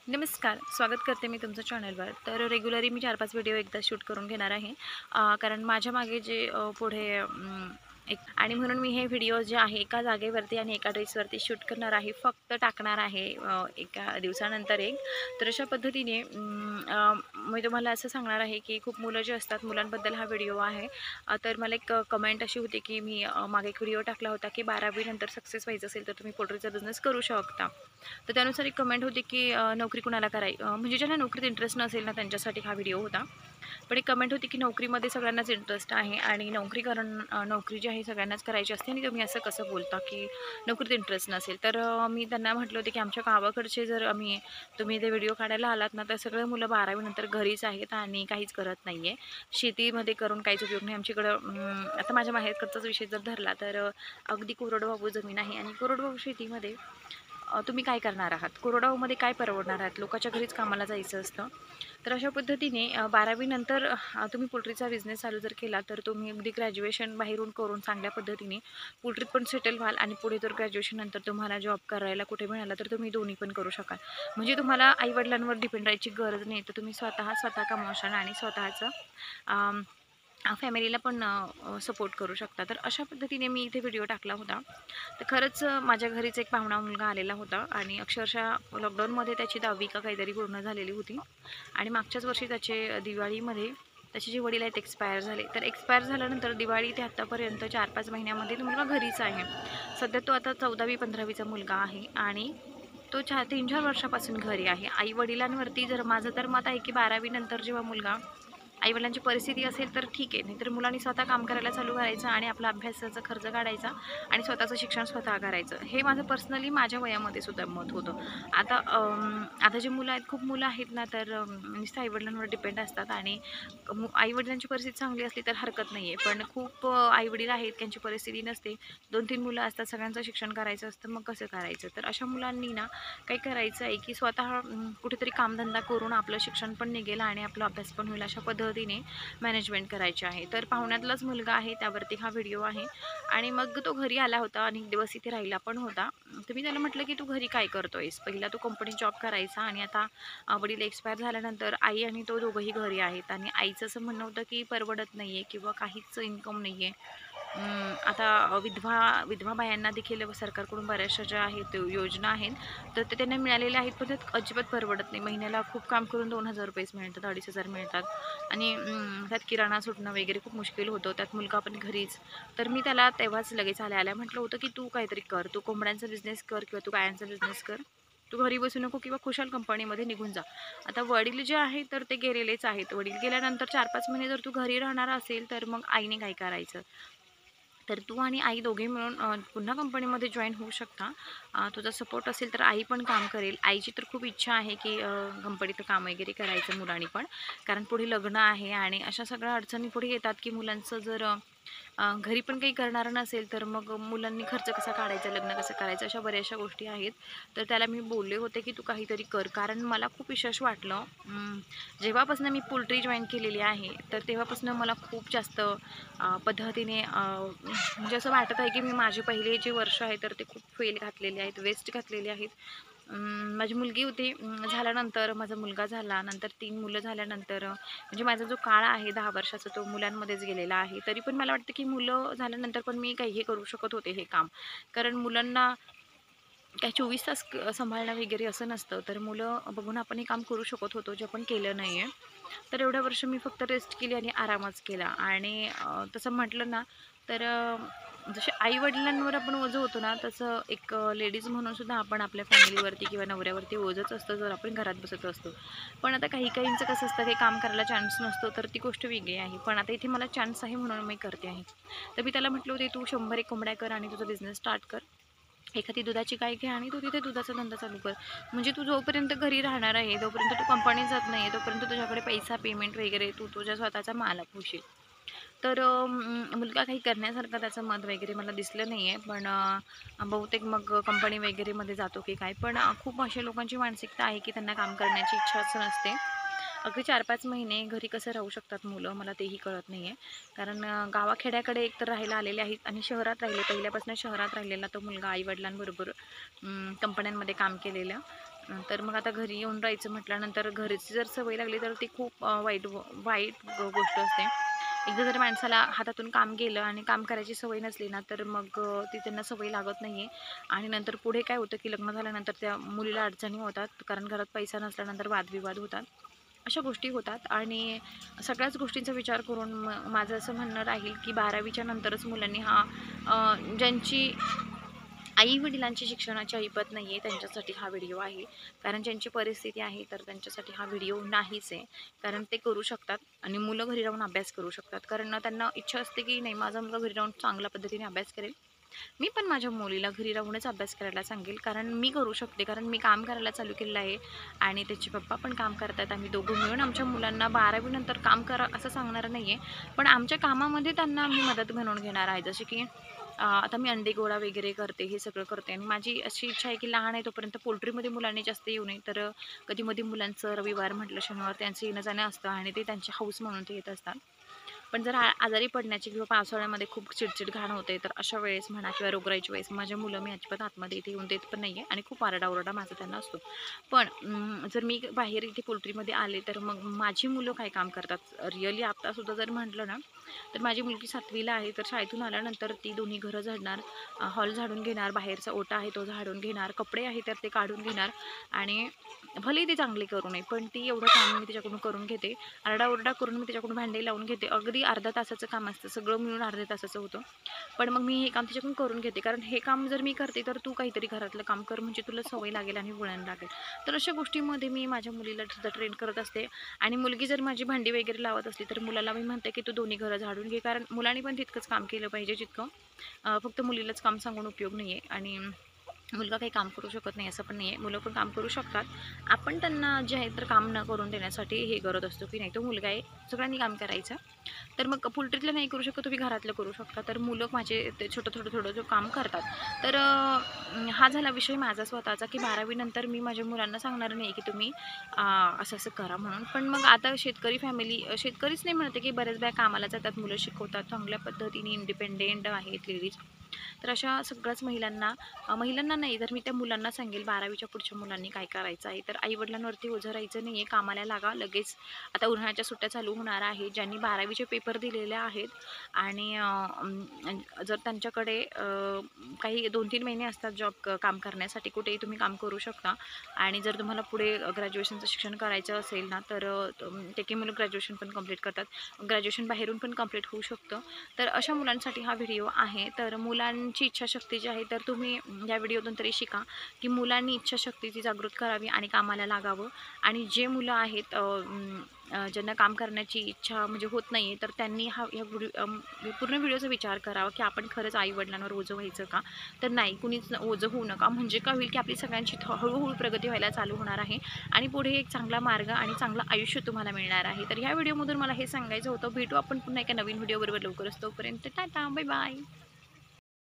नमस्कार, स्वागत करते मी तुमचं चॅनलवर. तर रेग्युलरी मी 4-5 व्हिडिओ एकदा शूट करून घेणार आहे. कारण माझ्या मागे जे पुढे एक आणि म्हणून मी हे व्हिडिओ जे आहे एका जागेवरती आणि एका ड्रेसवरती शूट करणार आहे. फक्त टाकणार आहे एका दिवसानंतर एक. तर अशा पद्धतीने मी तुम्हाला असं सांगणार आहे, की खूप मुलं जे असतात मुलांबद्दल हा व्हिडिओ आहे. तर मला एक कमेंट अशी होती, की मी मागे एक व्हिडिओ टाकला होता, की 12वी नंतर सक्सेस व्हायचं असेल तर तुम्ही पोल्ट्रीचा बिझनेस करू शकता. तर त्यानुसार एक कमेंट होती, की नोकरी कुणाला म्हणजे ज्यांना नोकरीत इंटरेस्ट नसेल ना त्यांच्यासाठी हा व्हिडिओ होता. पण एक कमेंट होती, की नोकरीमध्ये सगळ्यांनाच इंटरेस्ट आहे आणि नोकरी जी आहे सगळ्यांनाच करायची असते आणि तुम्ही असं कसं बोलता, की नोकरीत इंटरेस्ट नसेल. तर मी त्यांना म्हटलं होते, की आमच्या गावाकडचे जर तुम्ही ते व्हिडिओ काढायला आलात ना, तर सगळे मुलं 12वी नंतर घरीच आहेत आणि काहीच करत नाही आहे. शेतीमध्ये करून काहीच उपयोग नाही. आमच्याकडं आता माझ्या माहेरकडचाच विषय जर धरला तर अगदी कोरडवाहू जमीन आहे आणि कोरडवाहू शेतीमध्ये तुम्ही काय करणार आहात? कोरडवाहूमध्ये काय परवडणार आहात? लोकांच्या घरीच कामाला जायचं असतं. तर अशा पद्धतीने 12वी नंतर तुम्ही पोल्ट्रीचा बिझनेस चालू जर केला, तर तुम्ही अगदी ग्रॅज्युएशन बाहेरून करून चांगल्या पद्धतीने पोल्ट्रीत पण सेटल व्हाल आणि पुढे जर ग्रॅज्युएशननंतर तुम्हाला जॉब करायला कुठे मिळाला, तर तुम्ही दोन्ही पण करू शकाल. म्हणजे तुम्हाला आई-वडिलांवर डिपेंड राहायची गरज नाही. तर तुम्ही स्वतः कमवशाल आणि स्वतःचं फॅमिलीला पण सपोर्ट करू शकता. तर अशा पद्धतीने मी इथे व्हिडिओ टाकला होता. तर खरंच माझ्या घरीच एक पाहुणा मुलगा आलेला होता आणि अक्षरशः लॉकडाऊनमध्ये त्याची 10वी का काहीतरी पूर्ण झालेली होती आणि मागच्याच वर्षी दिवाळीमध्ये त्याचे जे वडील आहेत एक्सपायर झाले. तर एक्सपायर झाल्यानंतर दिवाळी ते आत्तापर्यंत 4-5 महिन्यामध्ये तो मुलगा घरीच आहे. सध्या तो आता 14वी-15वीचा मुलगा आहे आणि तो 3-4 वर्षापासून घरी आहे. आई-वडिलांवरती जर माझं तर मत आहे, की 12वी नंतर जेव्हा मुलगा आई-वडिलांची परिस्थिती असेल तर ठीक आहे. नाहीतर मुलांनी स्वतः काम करायला चालू करायचं आणि आपला अभ्यासाचा खर्च काढायचा आणि स्वतःचं शिक्षण स्वतः करायचं. हे माझं पर्सनली माझ्या वयामध्ये सुद्धा मत होतं. आता जे मुलं आहेत, खूप मुलं आहेत ना, तर नुसतं आई-वडिलांवर डिपेंड असतात आणि आई-वडिलांची परिस्थिती चांगली असली तर हरकत नाही आहे. पण खूप आई-वडील आहेत त्यांची परिस्थिती नसते. 2-3 मुलं असतात, सगळ्यांचं शिक्षण करायचं असतं, मग कसं करायचं? तर अशा मुलांनी ना काय करायचं आहे, की स्वतः कुठेतरी कामधंदा करून आपलं शिक्षण पण निघेल आणि आपला अभ्यास पण होईल अशा पद्धतीने मॅनेजमेंट करायची आहे. तर पाहुण्यातलाच मुलगा आहे, त्यावरती हा व्हिडिओ आहे आणि मग तो घरी आला होता आणि एक दिवस इथे राहिला पण होता. तर मी त्याला म्हटलं, की "तू घरी काय करतोयस? पहिला तू कंपनीत जॉब करायचा आणि आता वडील एक्सपायर झाल्यानंतर आई आणि तो दोघंही घरी आहेत." आणि आईचं असं म्हणणं होतं, की परवडत नाहीये किंवा काहीच इन्कम नाहीये. आता विधवा विधवा बायांना देखील सरकारकडून बऱ्याचशा ज्या आहेत योजना आहेत, तर ते त्यांना मिळालेल्या आहेत, पण त्यात अजिबात परवडत नाही. महिन्याला खूप काम करून ₹2,000 मिळतात, 2,500 मिळतात आणि त्यात किराणा सुटणं वगैरे खूप मुश्किल होतं. त्यात मुलगा पण घरीच. तर मी त्याला तेव्हाच लगेच आल्या-आल्या म्हटलं होतं, की "तू काहीतरी कर. तू कोंबड्यांचा बिझनेस कर किंवा तू गायांचा बिझनेस कर. तू घरी बसू नको किंवा खुशाल कंपनीमध्ये निघून जा." आता वडील जे आहेत, तर ते गेलेलेच आहेत. वडील गेल्यानंतर 4-5 महिने जर तू घरी राहणार असेल, तर मग आईने काय करायचं? तर तू आणि आई दोघे मिळून पुन्हा कंपनीमध्ये जॉइन होऊ शकता. तुझा सपोर्ट असेल तर आई पण काम करेल. आईची तर खूप इच्छा आहे, की कंपनीत काम वगैरे करायचं मुलांनी पण. कारण पुढे लग्न आहे आणि अशा सगळ्या अडचणी पुढे येतात, की मुलांचं जर घरी पण काही करणारं नसेल, तर मग मुलांनी खर्च कसा काढायचा, लग्न कसं करायचं, अशा बऱ्याचशा गोष्टी आहेत. तर त्याला मी बोलले होते, की "तू काहीतरी कर." कारण मला खूप यश वाटलं. जेव्हापासून मी पोल्ट्री जॉइन केलेली आहे, तर तेव्हापासून मला खूप जास्त पद्धतीने म्हणजे असं वाटत आहे, की मी माझे पहिले जे वर्ष आहे, तर ते खूप फेल घातलेले आहेत, वेस्ट घातलेले आहेत. माझी मुलगी होती झाल्यानंतर माझा मुलगा झाला, नंतर 3 मुलं झाल्यानंतर म्हणजे माझा जो काळ आहे 10 वर्षाचा तो मुलांमध्येच गेलेला आहे. तरी पण मला वाटतं, की मुलं झाल्यानंतर पण मी काही हे करू शकत होते हे काम. कारण मुलांना काही 24 तास सांभाळणं वगैरे असं नसतं. तर मुलं बघून आपण हे काम करू शकत होतो, जे आपण केलं नाही आहे. तर एवढ्या वर्ष मी फक्त रेस्ट केली आणि आरामच केला आणि तसं म्हटलं ना तर जसे आई-वडिलांवर आपण ओझं होतो ना, तसं एक लेडीज म्हणून सुद्धा आपण आपल्या फॅमिलीवरती किंवा नवऱ्यावरती ओझंच असतं, जर आपण घरात बसत असतो. पण आता काही-काहींचं कसं असतं, काही काम करायला चान्स नसतो, तर ती गोष्ट वेगळी आहे. पण आता इथे मला चान्स आहे म्हणून मी करते आहे. तर मी त्याला म्हटलं होते, "तू 100 कोंबड्या कर आणि तुझा बिझनेस स्टार्ट कर. एखादी दुधाची गाय घे आणि तू तिथे दुधाचा धंदा चालू कर. म्हणजे तू जोपर्यंत घरी राहणार आहे, तोपर्यंत तू कंपनीत जात नाही आहे, तोपर्यंत तुझ्याकडे पैसा, पेमेंट वगैरे तू तुझ्या स्वतःचा मालक होशील." तर मुलगा काही करण्यासारखं त्याचं मत वगैरे मला दिसलं नाही आहे. पण बहुतेक मग कंपनी वगैरेमध्ये जातो की काय. पण खूप अशा लोकांची मानसिकता आहे की त्यांना काम करण्याची इच्छाच नसते. अगदी 4-5 महिने घरी कसं राहू शकतात मुलं मला तेही कळत नाही आहे. कारण गावाखेड्याकडे एकतर राहायला आलेले आहेत आणि शहरात राहिले. पहिल्यापासून शहरात राहिलेला तो मुलगा आई-वडिलांबरोबर कंपन्यांमध्ये काम केलेलं. तर मग आता घरी येऊन राहायचं म्हटल्यानंतर घरची जर सवय लागली तर ती खूप वाईट गोष्ट असते. एकदा जर माणसाला हातातून काम गेलं आणि काम करायची सवय नसली ना, तर मग ती त्यांना सवय लागत नाही आहे. आणि नंतर पुढे काय होतं, की लग्न झाल्यानंतर त्या मुलीला अडचणी होतात, कारण घरात पैसा नसल्यानंतर वादविवाद होतात. अशा गोष्टी होतात आणि सगळ्याच गोष्टींचा विचार करून माझं असं म्हणणं राहील, की 12वीच्या नंतरच मुलांनी ज्यांची आई-वडिलांची शिक्षणाची ऐपत नाही आहे, त्यांच्यासाठी हा व्हिडिओ आहे. कारण ज्यांची परिस्थिती आहे, तर त्यांच्यासाठी हा व्हिडिओ नाहीच आहे. कारण ते करू शकतात आणि मुलं घरी राहून अभ्यास करू शकतात. कारण त्यांना इच्छा असते, की नाही माझा मुलगा घरी राहून चांगल्या पद्धतीने अभ्यास करेल. मी पण माझ्या मुलीला घरी राहूनच अभ्यास करायला सांगेल. कारण मी करू शकते. कारण मी काम करायला चालू केलेलं आहे आणि त्याचे पप्पा पण काम करतात. आम्ही दोघं मिळून आमच्या मुलांना 12वी नंतर काम करा असं सांगणार नाही आहे. पण आमच्या कामामध्ये त्यांना आम्ही मदत बनवून घेणार आहे. जसे की आता मी अंडे गोळा वगैरे करते, हे सगळं करते आणि माझी अशी इच्छा आहे की लहान आहे तोपर्यंत पोल्ट्रीमध्ये मुलांनी जास्त येऊ नये. तर कधी-मधी मुलांचं रविवार म्हटलं, शनिवार त्यांचं येणं-जाणं असतं आणि ते त्यांची हौस म्हणून ते येत असतात. पण जर आजारी पडण्याची किंवा पावसाळ्यामध्ये खूप चिडचिड घाण होते, तर अशा वेळेस म्हणा किंवा रोगराईच्या वेळेस माझ्या मुलं मी अजिबात आतमध्ये इथे येऊन देत पण नाही आहे आणि खूप आरडाओरडा माझा त्यांना असतो. पण जर मी बाहेर इथे पोल्ट्रीमध्ये आले, तर मग माझी मुलं काय काम करतात? रिअली आत्तासुद्धा जर म्हटलं ना, तर माझी मुलगी 7वीला आहे. तर शाळेतून आल्यानंतर ती दोन्ही घरं झाडणार, हॉल झाडून घेणार, बाहेरचा ओटा आहे तो झाडून घेणार, कपडे आहे तर ते काढून घेणार आणि भलेही ते चांगले करू नये, पण ती एवढं काम मी तिच्याकडून करून घेते. आरडाओरडा करून मी तिच्याकडून भांडे लावून घेते. अगदी अर्ध्या तासाचं काम असतं, सगळं मिळून अर्ध्या तासाचं होतं. पण मग मी हे काम तिच्याकडून करून घेते. कारण हे काम जर मी करते, तर तू काहीतरी घरातलं काम कर, म्हणजे तुला सवय लागेल आणि वळण लागेल. तर अशा गोष्टींमध्ये मी माझ्या मुलीला सुद्धा ट्रेन करत असते. आणि मुलगी जर माझी भांडी वगैरे लावत असली, तर मुलाला मी म्हणते, की तू दोन्ही घरं झाडून घे. कारण मुलाने पण तितकंच काम केलं पाहिजे जितकं फक्त मुलीलाच काम सांगून उपयोग नाही आहे. आणि मुलगा काही काम करू शकत नाही असं पण नाही आहे. मुलं पण काम करू शकतात. आपण त्यांना जे आहे तर काम न करून देण्यासाठी हे करत असतो, की नाही तो मुलगा आहे, सगळ्यांनी काम करायचं. तर मग पोल्ट्रीतलं नाही करू शकत, तुम्ही घरातलं करू शकता. तर मुलं माझे ते छोटं थोडं जो काम करतात. तर हा झाला विषय माझा स्वतःचा, की 12वी नंतर मी माझ्या मुलांना सांगणार नाही, की तुम्ही असं-असं करा म्हणून. पण मग आता शेतकरी फॅमिली, शेतकरीच नाही म्हणते, की बऱ्याच बाया कामाला जातात, मुलं शिकवतात, चांगल्या पद्धतीने इंडिपेंडेंट आहेत लेडीज. तर अशा सगळ्याच महिलांना नाही तर मी त्या मुलांना सांगेल 12वीच्या पुढच्या मुलांनी काय करायचं आहे. तर आई-वडिलांवरती ओझं राहायचं नाही आहे, कामाला लागा लगेच. आता उन्हाळ्याच्या सुट्ट्या चालू होणार आहेत. ज्यांनी 12वीचे पेपर दिलेले आहेत आणि जर त्यांच्याकडे काही 2-3 महिने असतात काम करण्यासाठी, कुठेही तुम्ही काम करू शकता. आणि जर तुम्हाला पुढे ग्रॅज्युएशनचं शिक्षण करायचं असेल ना, तर ते मुलं ग्रॅज्युएशन पण कंप्लीट करतात. ग्रॅज्युएशन बाहेरून पण कंप्लीट होऊ शकतं. तर अशा मुलांसाठी हा व्हिडिओ आहे. तर मुलांची इच्छाशक्ती जी आहे, तर तुम्ही या व्हिडिओतून तरी शिका, की मुलांनी इच्छाशक्तीची जागृत करावी आणि कामाला लागावं. आणि जे मुलं आहेत ज्यांना काम करण्याची इच्छा म्हणजे होत नाही आहे, तर त्यांनी पूर्ण व्हिडिओचा विचार करावा, की आपण खरंच आई-वडिलांवर ओझं व्हायचं का? तर नाही, कुणीच ओझं होऊ नका. म्हणजे काय होईल, की आपली सगळ्यांची हळूहळू प्रगती व्हायला चालू होणार आहे आणि पुढे एक चांगला मार्ग आणि चांगलं आयुष्य तुम्हाला मिळणार आहे. तर ह्या व्हिडिओमधून मला हे सांगायचं होतं. भेटू आपण पुन्हा एका नवीन व्हिडिओबरोबर लवकरच. तोपर्यंत टाटा, बाय बाय.